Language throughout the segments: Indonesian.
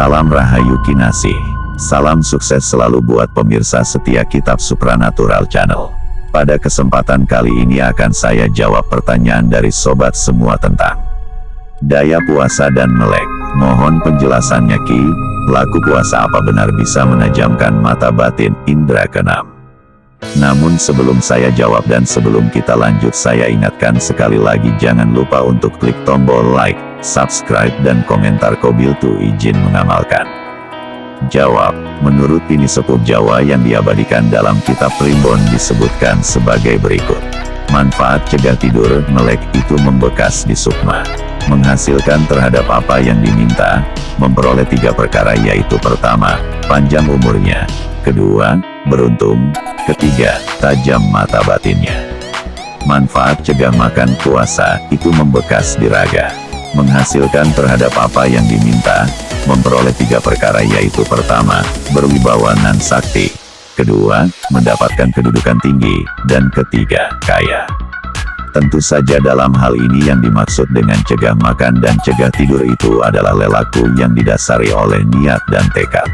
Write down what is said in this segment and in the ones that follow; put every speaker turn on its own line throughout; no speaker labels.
Salam Rahayu Kinasih. Salam sukses selalu buat pemirsa setia Kitab Supranatural Channel. Pada kesempatan kali ini akan saya jawab pertanyaan dari sobat semua tentang daya puasa dan melek. Mohon penjelasannya Ki, laku puasa apa benar bisa menajamkan mata batin indera keenam? Namun sebelum saya jawab dan sebelum kita lanjut, saya ingatkan sekali lagi jangan lupa untuk klik tombol like, subscribe dan komentar Kobil Tu izin mengamalkan. Jawab, menurut ini sepuh Jawa yang diabadikan dalam kitab Primbon disebutkan sebagai berikut. Manfaat cegah tidur melek itu membekas di sukma, menghasilkan terhadap apa yang diminta, memperoleh 3 perkara yaitu pertama, panjang umurnya, kedua, beruntung, ketiga, tajam mata batinnya. Manfaat cegah makan puasa itu membekas di raga, menghasilkan terhadap apa yang diminta, memperoleh 3 perkara yaitu pertama, berwibawa nan sakti, kedua, mendapatkan kedudukan tinggi, dan ketiga, kaya. Tentu saja dalam hal ini yang dimaksud dengan cegah makan dan cegah tidur itu adalah lelaku yang didasari oleh niat dan tekad.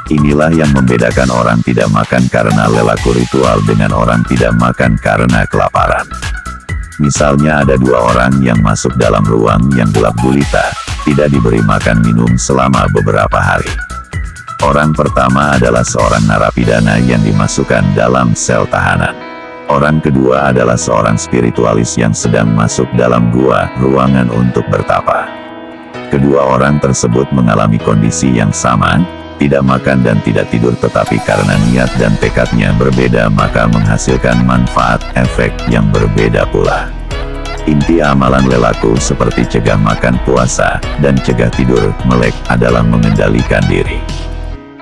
Inilah yang membedakan orang tidak makan karena lelaku ritual dengan orang tidak makan karena kelaparan. Misalnya ada 2 orang yang masuk dalam ruang yang gelap gulita, tidak diberi makan minum selama beberapa hari. Orang pertama adalah seorang narapidana yang dimasukkan dalam sel tahanan. Orang kedua adalah seorang spiritualis yang sedang masuk dalam gua, ruangan untuk bertapa. Kedua orang tersebut mengalami kondisi yang sama, tidak makan dan tidak tidur, tetapi karena niat dan tekadnya berbeda maka menghasilkan manfaat efek yang berbeda pula. Inti amalan lelaku seperti cegah makan puasa dan cegah tidur melek adalah mengendalikan diri,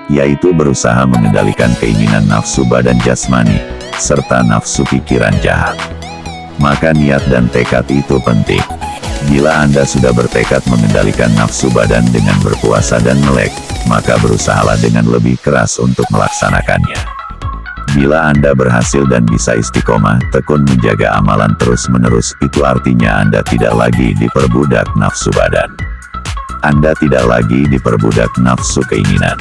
yaitu berusaha mengendalikan keinginan nafsu badan jasmani, serta nafsu pikiran jahat. Maka niat dan tekad itu penting. Bila Anda sudah bertekad mengendalikan nafsu badan dengan berpuasa dan melek, maka berusahalah dengan lebih keras untuk melaksanakannya. Bila Anda berhasil dan bisa istiqomah, tekun menjaga amalan terus-menerus, itu artinya Anda tidak lagi diperbudak nafsu badan. Anda tidak lagi diperbudak nafsu keinginan.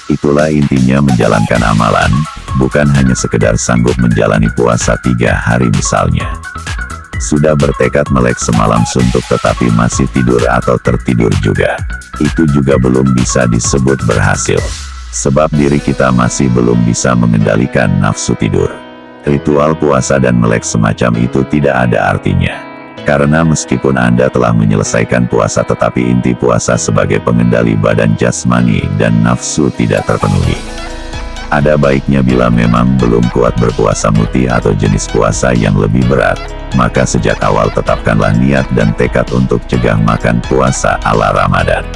Itulah intinya menjalankan amalan, bukan hanya sekedar sanggup menjalani puasa 3 hari misalnya. Sudah bertekad melek semalam suntuk tetapi masih tidur atau tertidur juga, itu juga belum bisa disebut berhasil. Sebab diri kita masih belum bisa mengendalikan nafsu tidur. Ritual puasa dan melek semacam itu tidak ada artinya. Karena meskipun Anda telah menyelesaikan puasa tetapi inti puasa sebagai pengendali badan jasmani dan nafsu tidak terpenuhi. Ada baiknya bila memang belum kuat berpuasa muti atau jenis puasa yang lebih berat, maka sejak awal tetapkanlah niat dan tekad untuk cegah makan puasa ala Ramadan.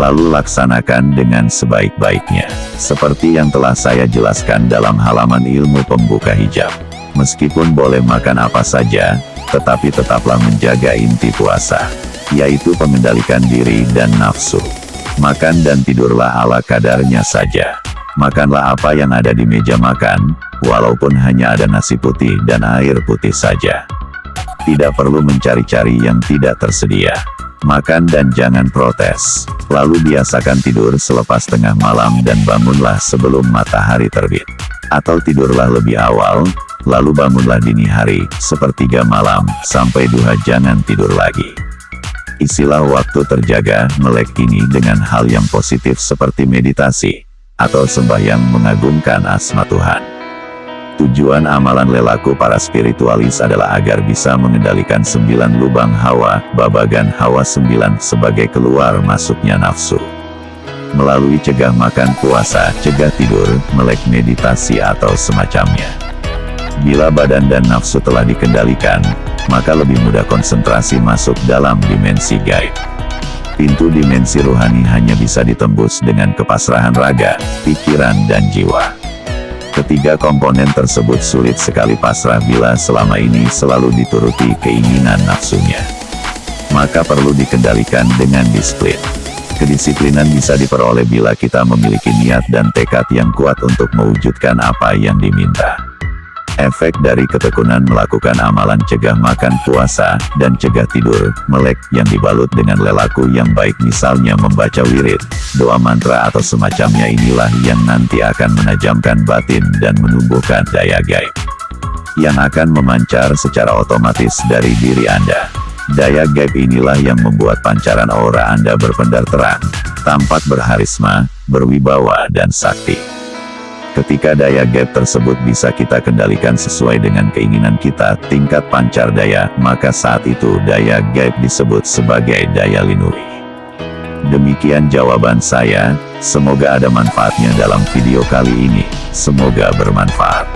Lalu laksanakan dengan sebaik-baiknya. Seperti yang telah saya jelaskan dalam halaman ilmu pembuka hijab. Meskipun boleh makan apa saja, tetapi tetaplah menjaga inti puasa, yaitu mengendalikan diri dan nafsu. Makan dan tidurlah ala kadarnya saja. Makanlah apa yang ada di meja makan, walaupun hanya ada nasi putih dan air putih saja. Tidak perlu mencari-cari yang tidak tersedia. Makan dan jangan protes. Lalu biasakan tidur selepas tengah malam dan bangunlah sebelum matahari terbit. Atau tidurlah lebih awal, lalu bangunlah dini hari, sepertiga malam, sampai duha jangan tidur lagi. Isilah waktu terjaga melek ini dengan hal yang positif seperti meditasi, atau sembahyang mengagungkan asma Tuhan. Tujuan amalan lelaku para spiritualis adalah agar bisa mengendalikan 9 lubang hawa, babagan hawa 9 sebagai keluar masuknya nafsu. Melalui cegah makan puasa, cegah tidur, melek meditasi atau semacamnya. Bila badan dan nafsu telah dikendalikan, maka lebih mudah konsentrasi masuk dalam dimensi gaib. Pintu dimensi rohani hanya bisa ditembus dengan kepasrahan raga, pikiran dan jiwa. Ketiga komponen tersebut sulit sekali pasrah bila selama ini selalu dituruti keinginan nafsunya. Maka perlu dikendalikan dengan disiplin. Kedisiplinan bisa diperoleh bila kita memiliki niat dan tekad yang kuat untuk mewujudkan apa yang diminta. Efek dari ketekunan melakukan amalan cegah makan puasa, dan cegah tidur, melek, yang dibalut dengan lelaku yang baik misalnya membaca wirid, doa mantra atau semacamnya inilah yang nanti akan menajamkan batin dan menumbuhkan daya gaib yang akan memancar secara otomatis dari diri Anda. Daya gaib inilah yang membuat pancaran aura Anda berpendar terang, tampak berharisma, berwibawa dan sakti. Ketika daya gaib tersebut bisa kita kendalikan sesuai dengan keinginan kita, tingkat pancar daya, maka saat itu daya gaib disebut sebagai daya lindungi. Demikian jawaban saya, semoga ada manfaatnya dalam video kali ini, semoga bermanfaat.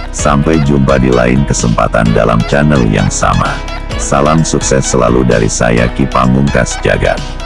Sampai jumpa di lain kesempatan dalam channel yang sama. Salam sukses selalu dari saya Ki Pamungkas Jagat.